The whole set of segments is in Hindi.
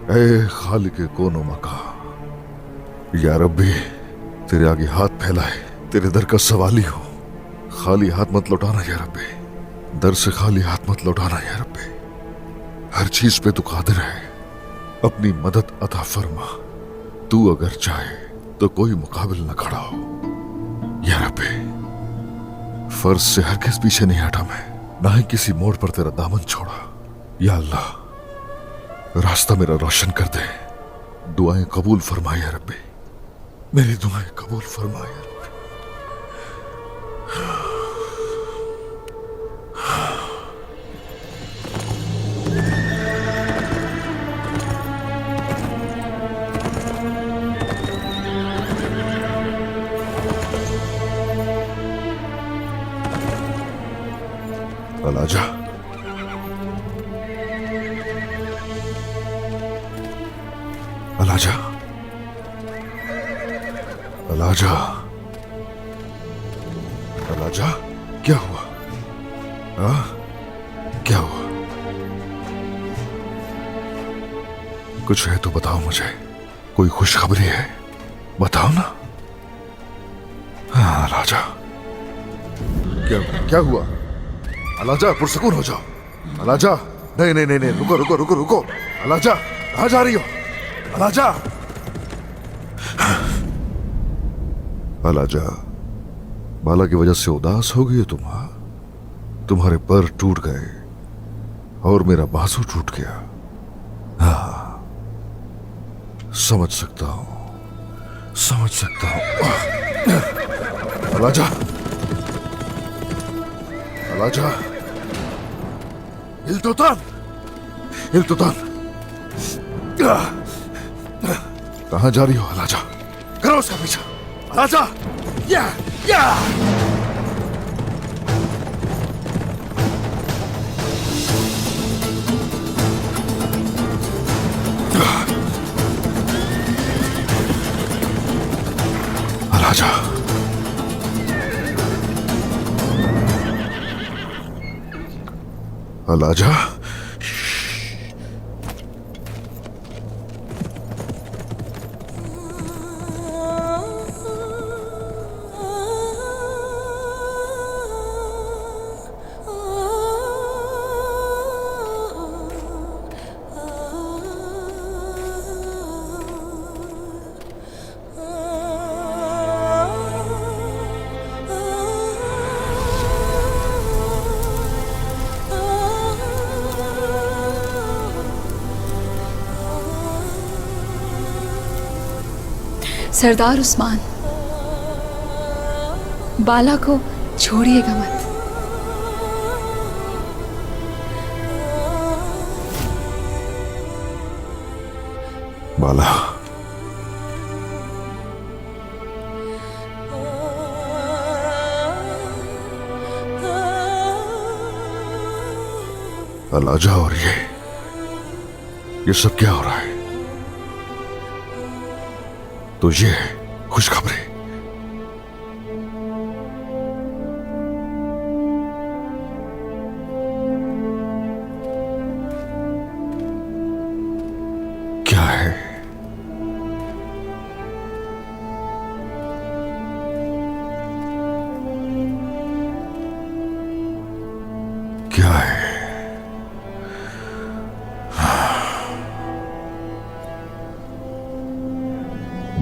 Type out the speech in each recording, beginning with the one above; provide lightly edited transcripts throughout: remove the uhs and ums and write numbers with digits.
ए खालिक कोनो मका, या रब्बी तेरे आगे हाथ फैलाए, तेरे दर का सवाली हो। खाली हाथ मत लौटाना या रब्बी, दर से खाली हाथ मत लौटाना या रब्बी। हर चीज पे तू कादिर है, अपनी मदद अता फरमा। तू अगर चाहे तो कोई मुकाबिल न खड़ा हो या रब्बी। फर्ज से हरगिज़ पीछे नहीं हटा मैं, ना ही किसी मोड़ पर तेरा दामन छोड़ा। या अल्लाह, रास्ता मेरा रोशन कर दे, दुआएं कबूल फरमाए या रब्बी, मेरी दुआएं कबूल फरमाए या रब्बी। अलाजा, अलाजा, अलाजा, अलाजा, क्या हुआ? क्या हुआ? कुछ है तो बताओ मुझे, कोई खुशखबरी है? बताओ ना। हाँ अलाजा, क्या हुआ? अलाजा, पुरसकून हो जाओ। अलाजा, नहीं नहीं नहीं नहीं, रुको रुको रुको रुको। अलाजा, कहाँ जा रही हो? अलाजा, अलाजा, बाला की वजह से उदास हो गई तुम? तुम्हारे पैर टूट गए और मेरा बाजू टूट गया। हाँ, समझ सकता हूं, समझ सकता हूं। अलाजा, अलाजा, इल्तुतान, इल्तुतान, कहां जा रही हो अलाजा? करो उसका पीछा। अलाजा, या अलाजा, अलाजा, सरदार उस्मान, बाला को छोड़िएगा मत। बाला, अलाजा, और ये सब क्या हो रहा है? तो ये खुशखबरी। क्या है? क्या है?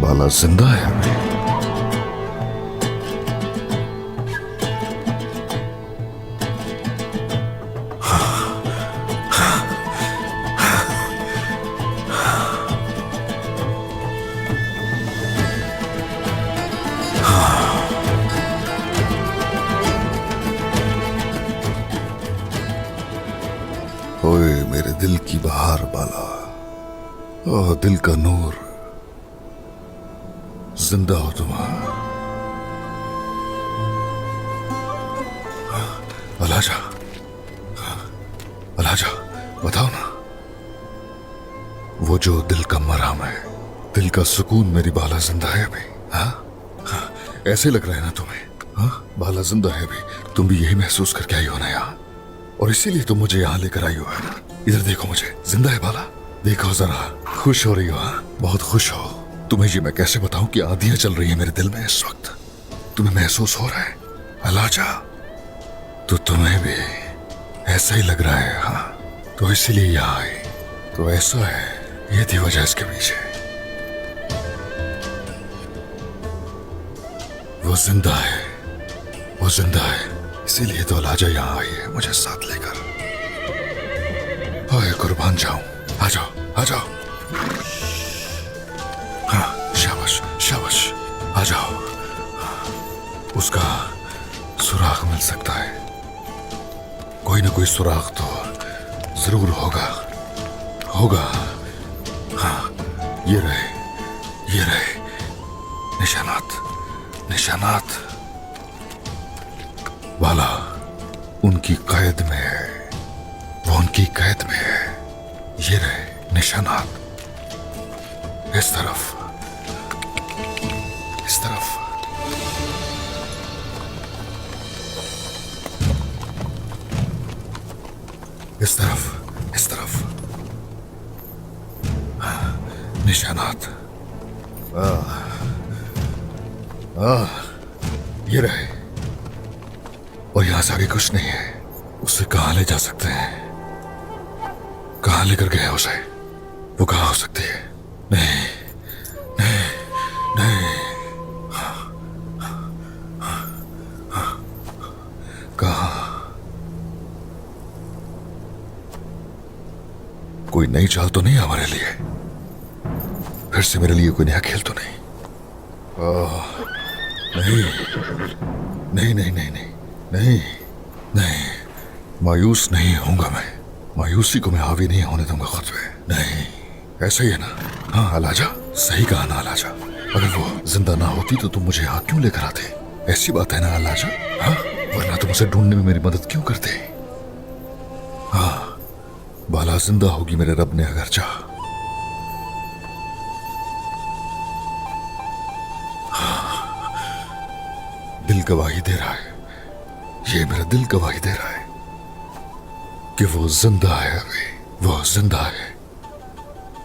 बाला जिंदा है अभी? ओए मेरे दिल की बहार बाला, ओह दिल का नूर, जिंदा हो तुम। अलाजा, अलाजा, बताओ ना, वो जो दिल का मराम है, दिल का सुकून, मेरी बाला जिंदा है अभी? हाँ, ऐसे लग रहा है ना तुम्हें? हाँ, बाला जिंदा है अभी? तुम भी यही महसूस करके आई हो ना यहाँ? और इसीलिए तुम मुझे यहाँ लेकर आई हो, है ना? इधर देखो मुझे, जिंदा है बाला? देखो जरा, खुश हो रही हो? हाँ, बहुत खुश हो। तुम्हें ये मैं कैसे बताऊं कि आंधियां चल रही है मेरे दिल में इस वक्त। तुम्हें महसूस हो रहा है अलाजा? तो तुम्हें भी ऐसा ही लग रहा है? हाँ, तो इसीलिए यहाँ आई। तो ऐसा है, ये थी वजह इसके पीछे। वो जिंदा है, वो जिंदा है, इसीलिए तो अलाजा यहाँ आई है मुझे साथ लेकर। आए कुर्बान जाऊं। आ जाओ, आ जाओ। हाँ, शाबाश शाबाश, आ जाओ। उसका सुराग मिल सकता है, कोई ना कोई सुराग तो जरूर होगा, होगा। हाँ, ये रहे निशानात, निशानात। बाला उनकी कैद में है, वो उनकी कैद में है। ये रहे निशानात, इस तरफ, इस तरफ। इस तरफ, इस तरफ। निशानात। ये रहे। और यहां से आगे कुछ नहीं है। उसे कहां ले जा सकते हैं? कहां लेकर गए उसे? वो कहां हो सकती है? नहीं, नहीं, नहीं। कहां? कोई नई चाल तो नहीं हमारे लिए? फिर से मेरे लिए कोई नया खेल तो नहीं? नहीं, नहीं, नहीं, नहीं, नहीं, नहीं, नहीं। मायूस नहीं होऊंगा मैं। मायूसी को मैं हावी नहीं होने दूंगा खुद पे। नहीं, ऐसा ही है ना? हाँ अलाजा, सही कहा ना अलाजा। अगर वो जिंदा ना होती तो तुम मुझे यहाँ क्यों लेकर आते? ऐसी बात है ना अलाजा? हाँ, वरना तुम उसे ढूंढने में मेरी मदद क्यों करते? हाँ, बाला जिंदा होगी मेरे रब ने अगर चाहा। दिल गवाही दे रहा है, ये मेरा दिल गवाही दे रहा है कि वो जिंदा है। अभी वो जिंदा है।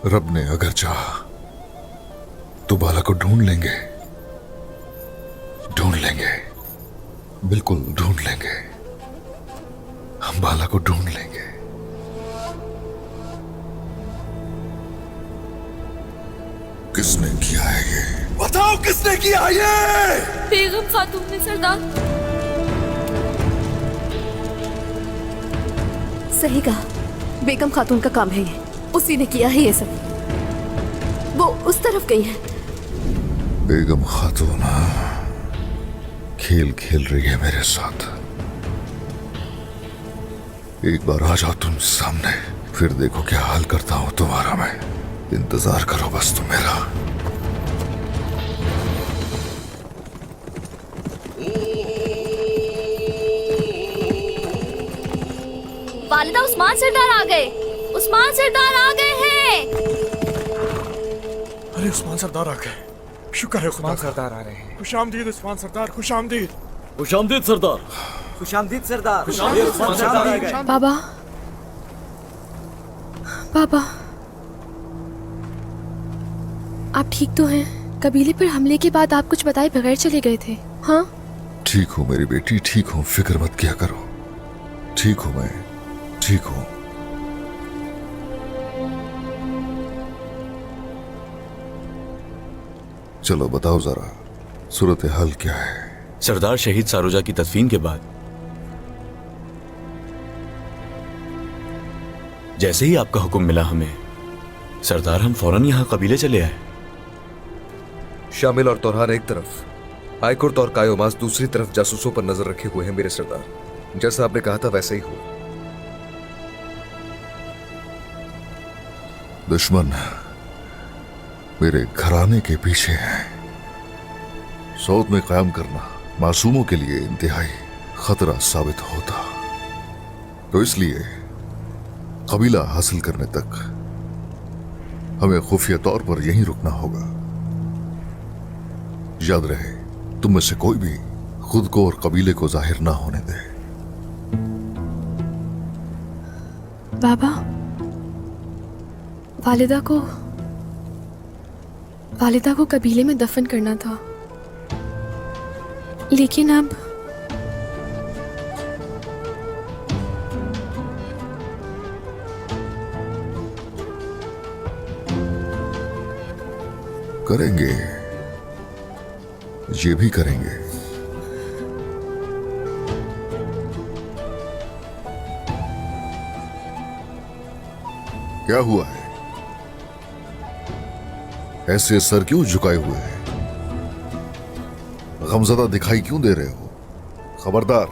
रब ने अगर चाहा तो बाला को ढूंढ लेंगे, ढूंढ लेंगे, बिल्कुल ढूंढ लेंगे। हम बाला को ढूंढ लेंगे। किसने किया है ये? बताओ किसने किया है ये? बेगम खातून ने सरदार। सही कहा, बेगम खातून का काम है ये। उसी ने किया है ये सब। वो उस तरफ गई है। बेगम खातून खेल खेल रही है मेरे साथ। एक बार आ जाओ तुम सामने, फिर देखो क्या हाल करता हूं तुम्हारा मैं। इंतजार करो बस तुम मेरा। वालिदा, उस्मान सरदार आ गए। उस्मान सरदार आ गए हैं। अरे उस्मान सरदार आ गए। शुक्र है उस्मान सरदार आ रहे हैं। खुशामदीद उस्मान सरदार, खुशामदीद। खुशामदीद सरदार। खुशामदीद सरदार। खुशामदीद उस्मान सरदार आ गए। बाबा, बाबा, आप ठीक तो हैं? कबीले पर हमले के बाद आप कुछ बताए बगैर चले गए थे। हाँ, ठीक हूं मेरी बेटी, ठीक हूं, फिक्र मत किया करो। ठीक हूं मैं, ठीक हूं। चलो बताओ जरा, सूरत हाल क्या है? सरदार शहीद सारोजा की तदफीन के बाद जैसे ही आपका हुक्म मिला हमें, सरदार हम फौरन यहां कबीले चले आए। शामिल और तोरहान एक तरफ, आयकुर्त और कायोमास दूसरी तरफ जासूसों पर नजर रखे हुए हैं मेरे सरदार। जैसा आपने कहा था वैसे ही हुआ। दुश्मन मेरे घराने के पीछे हैं। सौद में कायम करना मासूमों के लिए इंतहाई खतरा साबित होता, तो इसलिए कबीला हासिल करने तक हमें खुफिया तौर पर यहीं रुकना होगा। याद रहे, तुम में से कोई भी खुद को और कबीले को जाहिर ना होने दे। बाबा, वालिदा को कबीले में दफन करना था, लेकिन अब करेंगे, ये भी करेंगे। क्या हुआ है? ऐसे सर क्यों झुकाए हुए हैं? गमज़दा दिखाई क्यों दे रहे हो? खबरदार,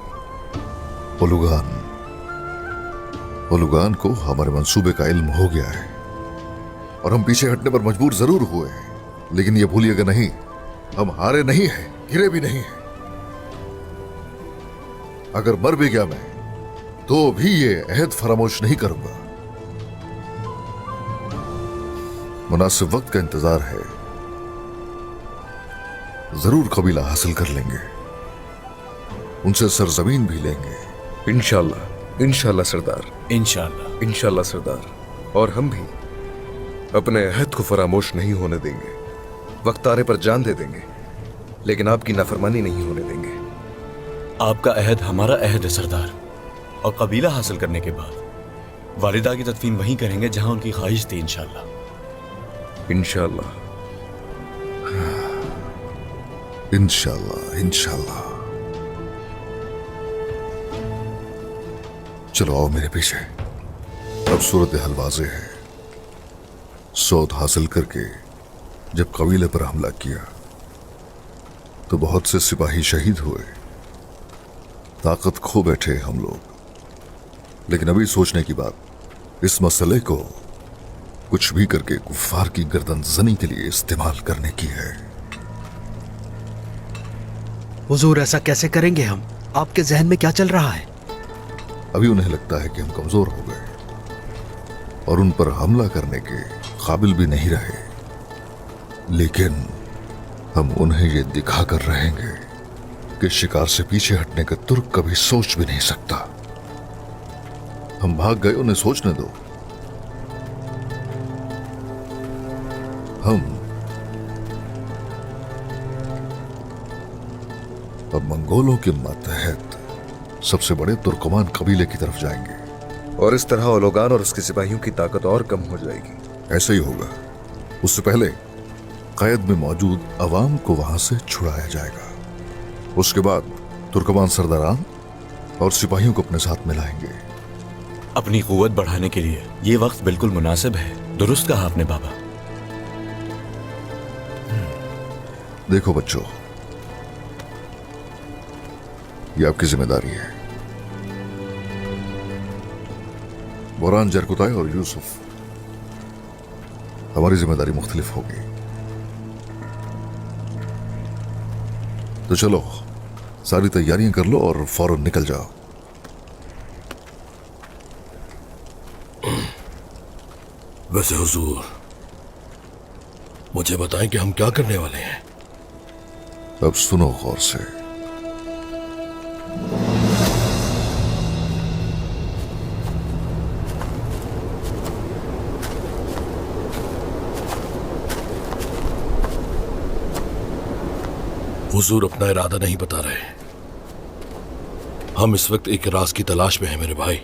ओलुगान को हमारे मंसूबे का इल्म हो गया है और हम पीछे हटने पर मजबूर जरूर हुए हैं, लेकिन ये भूलिएगा नहीं, हम हारे नहीं हैं, गिरे भी नहीं हैं। अगर मर भी गया मैं तो भी ये अहद फरामोश नहीं करूंगा। मुनासिब वक्त का इंतजार है, जरूर कबीला हासिल कर लेंगे, उनसे सरजमीन भी लेंगे। इंशाल्लाह, इंशाल्लाह सरदार, इंशाल्लाह। इंशाल्लाह सरदार। और हम भी अपने अहद को फरामोश नहीं होने देंगे। वक्त आने पर जान दे देंगे, लेकिन आपकी नाफरमानी नहीं होने देंगे। आपका अहद हमारा अहद है सरदार, और कबीला हासिल करने के बाद वालिदा की तदफीन वहीं करेंगे जहां उनकी ख्वाहिश थी। इंशाल्लाह, इंशाल्लाह, इंशाल्लाह, इंशाल्लाह। चलो आओ मेरे पीछे। अब सूरत हाल वाज़ेह है। सौद हासिल करके जब कबीले पर हमला किया तो बहुत से सिपाही शहीद हुए, ताकत खो बैठे हम लोग। लेकिन अभी सोचने की बात, इस मसले को कुछ भी करके कुफ्फार की गर्दन जनी के लिए इस्तेमाल करने की है। हुजूर, ऐसा कैसे करेंगे हम? आपके जहन में क्या चल रहा है? अभी उन्हें लगता है कि हम कमजोर हो गए और उन पर हमला करने के काबिल भी नहीं रहे, लेकिन हम उन्हें यह दिखाकर रहेंगे कि शिकार से पीछे हटने का तुर्क कभी सोच भी नहीं सकता। हम भाग गए, उन्हें सोचने दो। हम अब मंगोलों के मातहत सबसे बड़े तुर्कमान कबीले की तरफ जाएंगे और इस तरह ओलोगान और उसके सिपाहियों की ताकत और कम हो जाएगी। ऐसा ही होगा। उससे पहले कैद में मौजूद अवाम को वहां से छुड़ाया जाएगा। उसके बाद तुर्कमान सरदारान और सिपाहियों को अपने साथ मिलाएंगे। अपनी कुव्वत बढ़ाने के लिए ये वक्त बिल्कुल मुनासिब है। दुरुस्त कहा आपने बाबा। देखो बच्चों, ये आपकी जिम्मेदारी है। बोरान, जरकुताई और यूसुफ, हमारी जिम्मेदारी मुख्तलिफ होगी। तो चलो, सारी तैयारियां कर लो और फौरन निकल जाओ। वैसे हुजूर, मुझे बताएं कि हम क्या करने वाले हैं। अब सुनो गौर से। हुजूर अपना इरादा नहीं बता रहे। हम इस वक्त एक राज की तलाश में हैं मेरे भाई।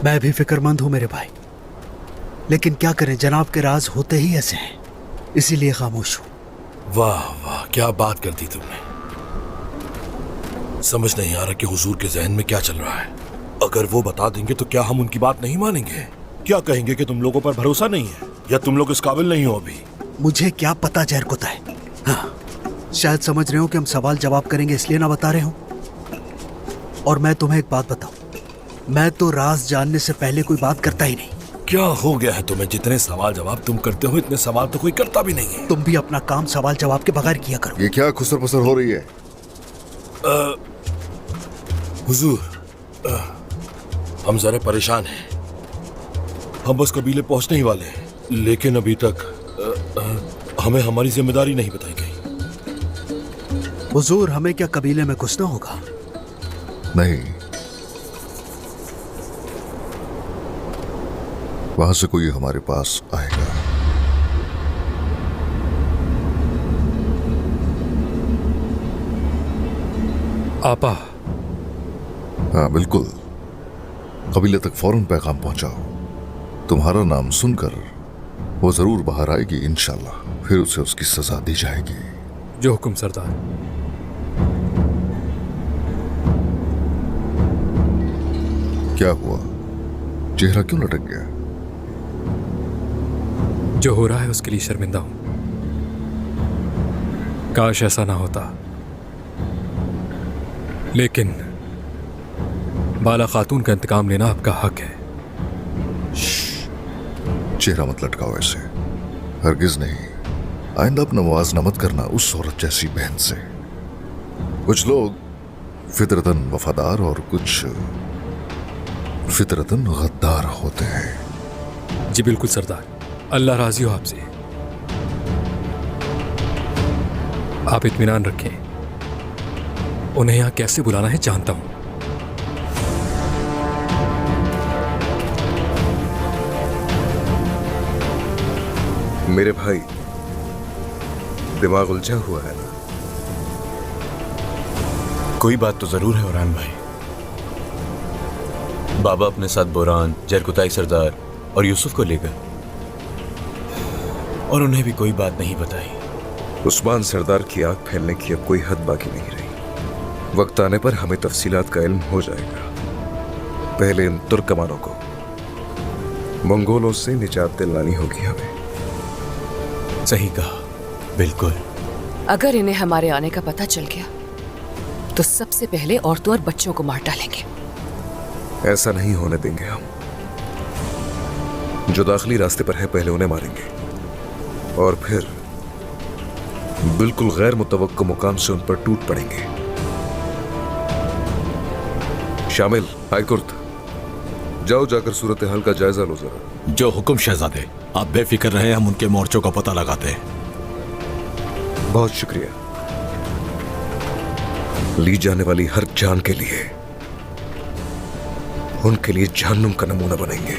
मैं भी फिक्रमंद हूं मेरे भाई, लेकिन क्या करें, जनाब के राज होते ही ऐसे हैं, इसीलिए खामोश हूं। वाह वाह, क्या बात कर दी तुमने। समझ नहीं आ रहा कि हुजूर के जहन में क्या चल रहा है। अगर वो बता देंगे तो क्या हम उनकी बात नहीं मानेंगे? क्या कहेंगे कि तुम लोगों पर भरोसा नहीं है या तुम लोग इस काबिल नहीं हो अभी? मुझे क्या पता जरकुताई। हाँ, शायद समझ रहे हो कि हम सवाल जवाब करेंगे इसलिए ना बता रहे हो। और मैं तुम्हें एक बात बताऊं, मैं तो राज जानने से पहले कोई बात करता ही नहीं। क्या हो गया है तुम्हें? जितने सवाल जवाब तुम करते हो, इतने सवाल तो कोई करता भी नहीं है। तुम भी अपना काम सवाल जवाब के बगैर किया करो। ये क्या खुसर पुसर हो रही है? हुजूर, हम जरा परेशान हैं। हम बस कबीले पहुंचने ही वाले हैं, लेकिन अभी तक हमें हमारी जिम्मेदारी नहीं बताई गई। हुजूर, हमें क्या कबीले में घुसना होगा? नहीं, वहां से कोई हमारे पास आएगा। आपा, हाँ बिल्कुल, कबीले तक फौरन पैगाम पहुंचाओ। तुम्हारा नाम सुनकर वो जरूर बाहर आएगी इंशाल्लाह, फिर उसे उसकी सजा दी जाएगी। जो हुक्म सरदार। क्या हुआ, चेहरा क्यों लटक गया? जो हो रहा है उसके लिए शर्मिंदा हूं। काश ऐसा ना होता, लेकिन बाला खातून का इंतकाम लेना आपका हक है। चेहरा मत लटकाओ ऐसे, हरगिज नहीं। आइंदा अपना मुआवजा मत करना उस औरत जैसी बहन से। कुछ लोग फितरतन वफादार और कुछ फितरतन गद्दार होते हैं। जी बिल्कुल सरदार, अल्लाह राजी हो आपसे। आप इत्मीनान रखें, उन्हें यहां कैसे बुलाना है जानता हूं। मेरे भाई, दिमाग उलझा हुआ है ना? कोई बात तो जरूर है उरान भाई। बाबा अपने साथ बोरान, जरकुताई सरदार और यूसुफ को ले गए और उन्हें भी कोई बात नहीं बताई। उस्मान सरदार की आग फैलने की अब कोई हद बाकी नहीं रही। वक्त आने पर हमें तफसीलात का इल्म हो जाएगा। पहले इन तुर्कमानों को मंगोलों से निजात दिलानी होगी हमें। सही कहा, बिल्कुल। अगर इन्हें हमारे आने का पता चल गया तो सबसे पहले औरतों और बच्चों को मार डालेंगे। ऐसा नहीं होने देंगे हम। जो दाखिली रास्ते पर है पहले उन्हें मारेंगे और फिर बिल्कुल गैर मुतवक्को मुकाम से उन पर टूट पड़ेंगे। शामिल, हाईकुर्त, जाओ जाकर सूरत हाल का जायजा लो जरा। जो हुक्म शहजादे, आप बेफिक्र रहे, हम उनके मोर्चों का पता लगाते हैं। बहुत शुक्रिया। ली जाने वाली हर जान के लिए उनके लिए जहन्नुम का नमूना बनेंगे।